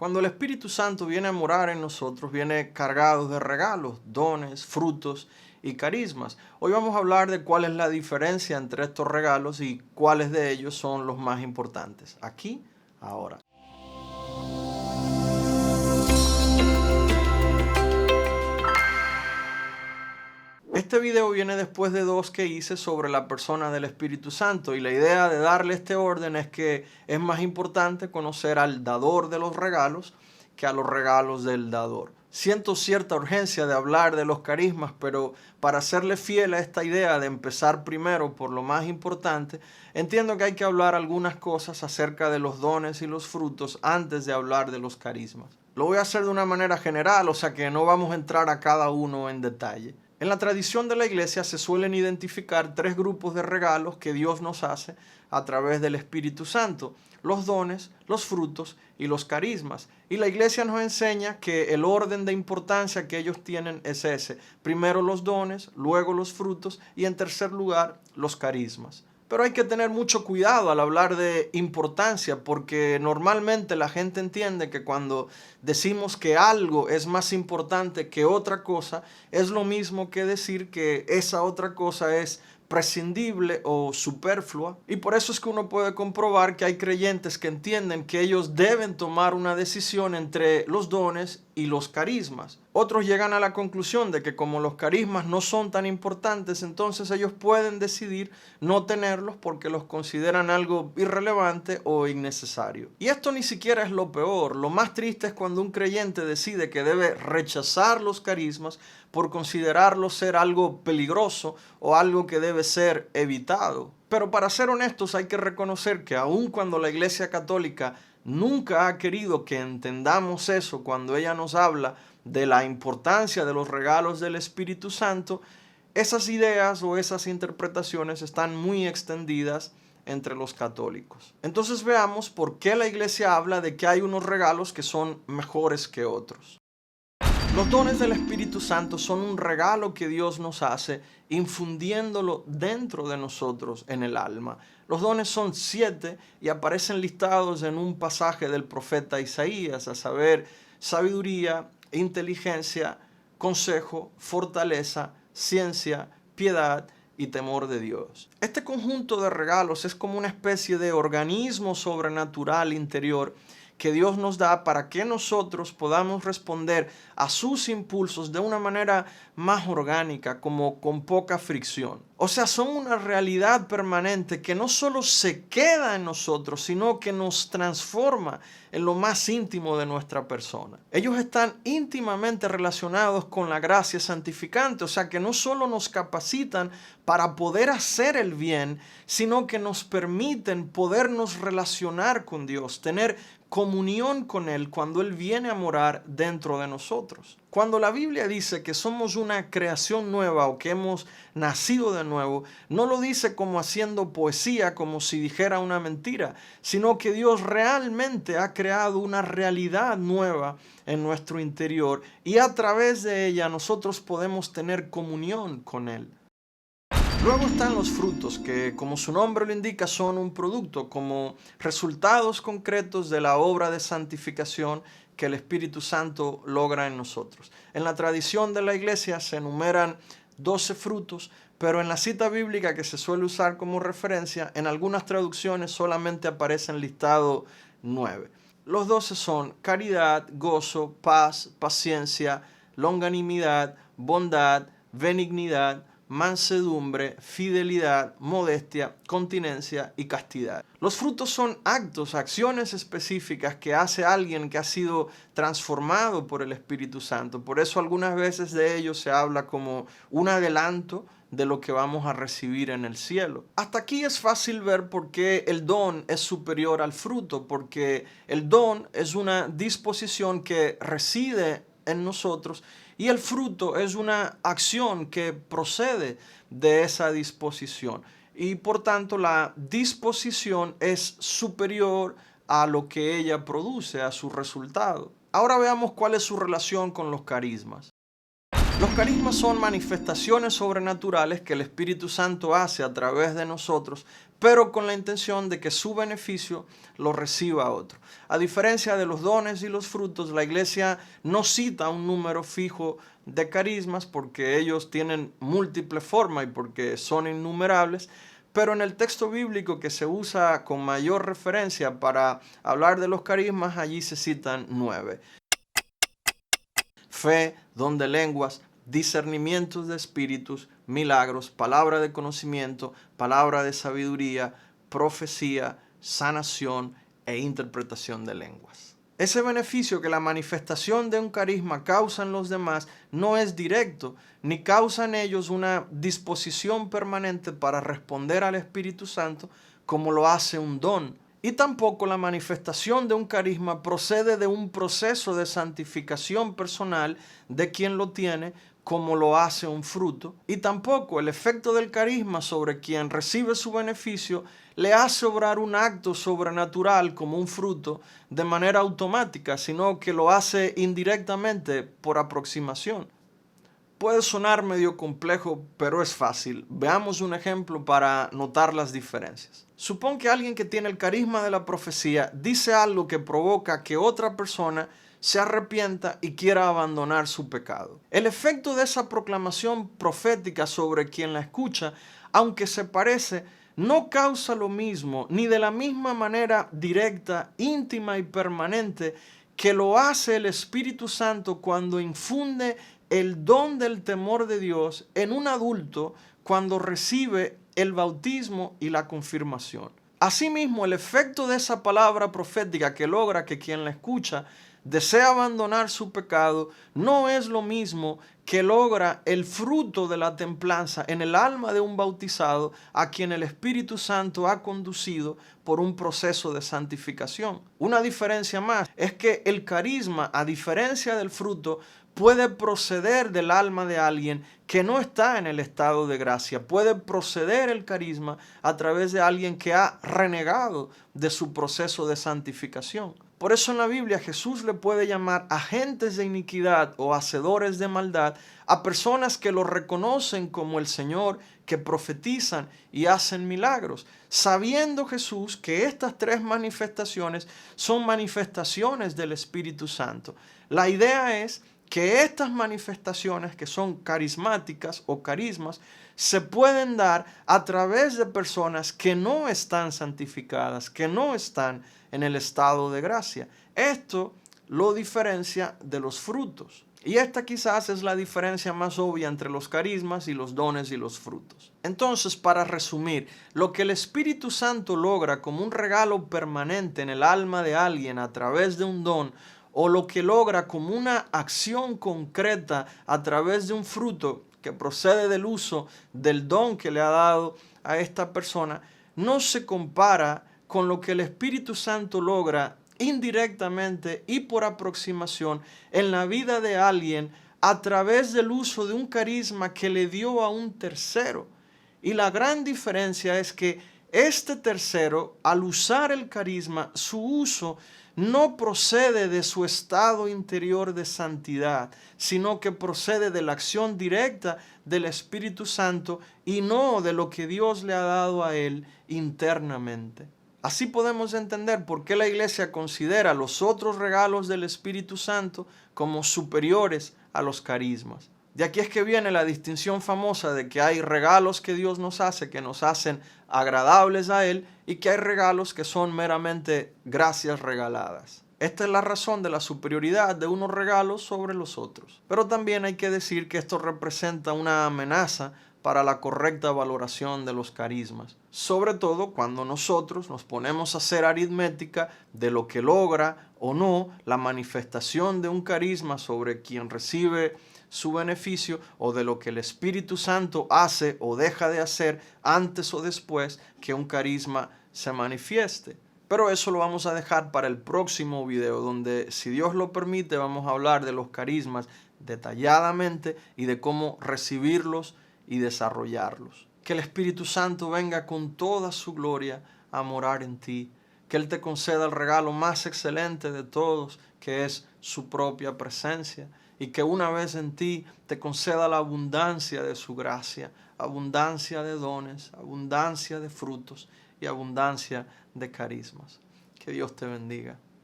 Cuando el Espíritu Santo viene a morar en nosotros, viene cargado de regalos, dones, frutos y carismas. Hoy vamos a hablar de cuál es la diferencia entre estos regalos y cuáles de ellos son los más importantes. Aquí, ahora. Este video viene después de dos que hice sobre la persona del Espíritu Santo y la idea de darle este orden es que es más importante conocer al dador de los regalos que a los regalos del dador. Siento cierta urgencia de hablar de los carismas, pero para serle fiel a esta idea de empezar primero por lo más importante, entiendo que hay que hablar algunas cosas acerca de los dones y los frutos antes de hablar de los carismas. Lo voy a hacer de una manera general, o sea que no vamos a entrar a cada uno en detalle. En la tradición de la iglesia se suelen identificar tres grupos de regalos que Dios nos hace a través del Espíritu Santo: los dones, los frutos y los carismas. Y la iglesia nos enseña que el orden de importancia que ellos tienen es ese: primero los dones, luego los frutos y en tercer lugar los carismas. Pero hay que tener mucho cuidado al hablar de importancia, porque normalmente la gente entiende que cuando decimos que algo es más importante que otra cosa, es lo mismo que decir que esa otra cosa es prescindible o superflua. Y por eso es que uno puede comprobar que hay creyentes que entienden que ellos deben tomar una decisión entre los dones y los carismas. Otros llegan a la conclusión de que como los carismas no son tan importantes, entonces ellos pueden decidir no tenerlos porque los consideran algo irrelevante o innecesario. Y esto ni siquiera es lo peor. Lo más triste es cuando un creyente decide que debe rechazar los carismas por considerarlos ser algo peligroso o algo que debe ser evitado. Pero para ser honestos hay que reconocer que aun cuando la Iglesia Católica nunca ha querido que entendamos eso cuando ella nos habla de la importancia de los regalos del Espíritu Santo, esas ideas o esas interpretaciones están muy extendidas entre los católicos. Entonces veamos por qué la Iglesia habla de que hay unos regalos que son mejores que otros. Los dones del Espíritu Santo son un regalo que Dios nos hace infundiéndolo dentro de nosotros en el alma. Los dones son 7 y aparecen listados en un pasaje del profeta Isaías, a saber, sabiduría, inteligencia, consejo, fortaleza, ciencia, piedad y temor de Dios. Este conjunto de regalos es como una especie de organismo sobrenatural interior que Dios nos da para que nosotros podamos responder a sus impulsos de una manera más orgánica, como con poca fricción. O sea, son una realidad permanente que no solo se queda en nosotros, sino que nos transforma en lo más íntimo de nuestra persona. Ellos están íntimamente relacionados con la gracia santificante, o sea que no solo nos capacitan para poder hacer el bien, sino que nos permiten podernos relacionar con Dios, tener comunión con Él cuando Él viene a morar dentro de nosotros. Cuando la Biblia dice que somos una creación nueva o que hemos nacido de nuevo, no lo dice como haciendo poesía, como si dijera una mentira, sino que Dios realmente ha creado una realidad nueva en nuestro interior y a través de ella nosotros podemos tener comunión con Él. Luego están los frutos, que como su nombre lo indica son un producto, como resultados concretos de la obra de santificación que el Espíritu Santo logra en nosotros. En la tradición de la iglesia se enumeran 12 frutos, pero en la cita bíblica que se suele usar como referencia, en algunas traducciones solamente aparecen listados 9. Los 12 son caridad, gozo, paz, paciencia, longanimidad, bondad, benignidad, mansedumbre, fidelidad, modestia, continencia y castidad. Los frutos son actos, acciones específicas que hace alguien que ha sido transformado por el Espíritu Santo. Por eso algunas veces de ellos se habla como un adelanto de lo que vamos a recibir en el cielo. Hasta aquí es fácil ver por qué el don es superior al fruto, porque el don es una disposición que reside en nosotros y el fruto es una acción que procede de esa disposición y por tanto la disposición es superior a lo que ella produce, a su resultado. Ahora veamos cuál es su relación con los carismas. Los carismas son manifestaciones sobrenaturales que el Espíritu Santo hace a través de nosotros, pero con la intención de que su beneficio lo reciba otro. A diferencia de los dones y los frutos, la Iglesia no cita un número fijo de carismas porque ellos tienen múltiples formas y porque son innumerables, pero en el texto bíblico que se usa con mayor referencia para hablar de los carismas, allí se citan 9. Fe, don de lenguas, discernimientos de espíritus, milagros, palabra de conocimiento, palabra de sabiduría, profecía, sanación e interpretación de lenguas. Ese beneficio que la manifestación de un carisma causa en los demás no es directo, ni causa en ellos una disposición permanente para responder al Espíritu Santo como lo hace un don. Y tampoco la manifestación de un carisma procede de un proceso de santificación personal de quien lo tiene, como lo hace un fruto. Y tampoco el efecto del carisma sobre quien recibe su beneficio le hace obrar un acto sobrenatural como un fruto de manera automática, sino que lo hace indirectamente por aproximación. Puede sonar medio complejo, pero es fácil. Veamos un ejemplo para notar las diferencias. Supón que alguien que tiene el carisma de la profecía dice algo que provoca que otra persona se arrepienta y quiera abandonar su pecado. El efecto de esa proclamación profética sobre quien la escucha, aunque se parece, no causa lo mismo, ni de la misma manera directa, íntima y permanente que lo hace el Espíritu Santo cuando infunde el don del temor de Dios en un adulto cuando recibe el bautismo y la confirmación. Asimismo, el efecto de esa palabra profética que logra que quien la escucha desea abandonar su pecado no es lo mismo que logra el fruto de la templanza en el alma de un bautizado a quien el Espíritu Santo ha conducido por un proceso de santificación. Una diferencia más es que el carisma, a diferencia del fruto, puede proceder del alma de alguien que no está en el estado de gracia. Puede proceder el carisma a través de alguien que ha renegado de su proceso de santificación. Por eso en la Biblia Jesús le puede llamar agentes de iniquidad o hacedores de maldad a personas que lo reconocen como el Señor, que profetizan y hacen milagros, sabiendo Jesús que estas tres manifestaciones son manifestaciones del Espíritu Santo. La idea es que estas manifestaciones, que son carismáticas o carismas, se pueden dar a través de personas que no están santificadas, que no están en el estado de gracia. Esto lo diferencia de los frutos. Y esta quizás es la diferencia más obvia entre los carismas y los dones y los frutos. Entonces, para resumir, lo que el Espíritu Santo logra como un regalo permanente en el alma de alguien a través de un don, o lo que logra como una acción concreta a través de un fruto que procede del uso del don que le ha dado a esta persona, no se compara con lo que el Espíritu Santo logra indirectamente y por aproximación en la vida de alguien a través del uso de un carisma que le dio a un tercero. Y la gran diferencia es que este tercero, al usar el carisma, su uso no procede de su estado interior de santidad, sino que procede de la acción directa del Espíritu Santo y no de lo que Dios le ha dado a él internamente. Así podemos entender por qué la Iglesia considera los otros regalos del Espíritu Santo como superiores a los carismas. De aquí es que viene la distinción famosa de que hay regalos que Dios nos hace, que nos hacen agradables a Él, y que hay regalos que son meramente gracias regaladas. Esta es la razón de la superioridad de unos regalos sobre los otros. Pero también hay que decir que esto representa una amenaza para la correcta valoración de los carismas. Sobre todo cuando nosotros nos ponemos a hacer aritmética de lo que logra o no la manifestación de un carisma sobre quien recibe su beneficio, o de lo que el Espíritu Santo hace o deja de hacer antes o después que un carisma se manifieste. Pero eso lo vamos a dejar para el próximo video, donde, si Dios lo permite, vamos a hablar de los carismas detalladamente y de cómo recibirlos y desarrollarlos. Que el Espíritu Santo venga con toda su gloria a morar en ti. Que Él te conceda el regalo más excelente de todos, que es su propia presencia. y que una vez en ti te conceda la abundancia de su gracia, abundancia de dones, abundancia de frutos y abundancia de carismas. Que Dios te bendiga.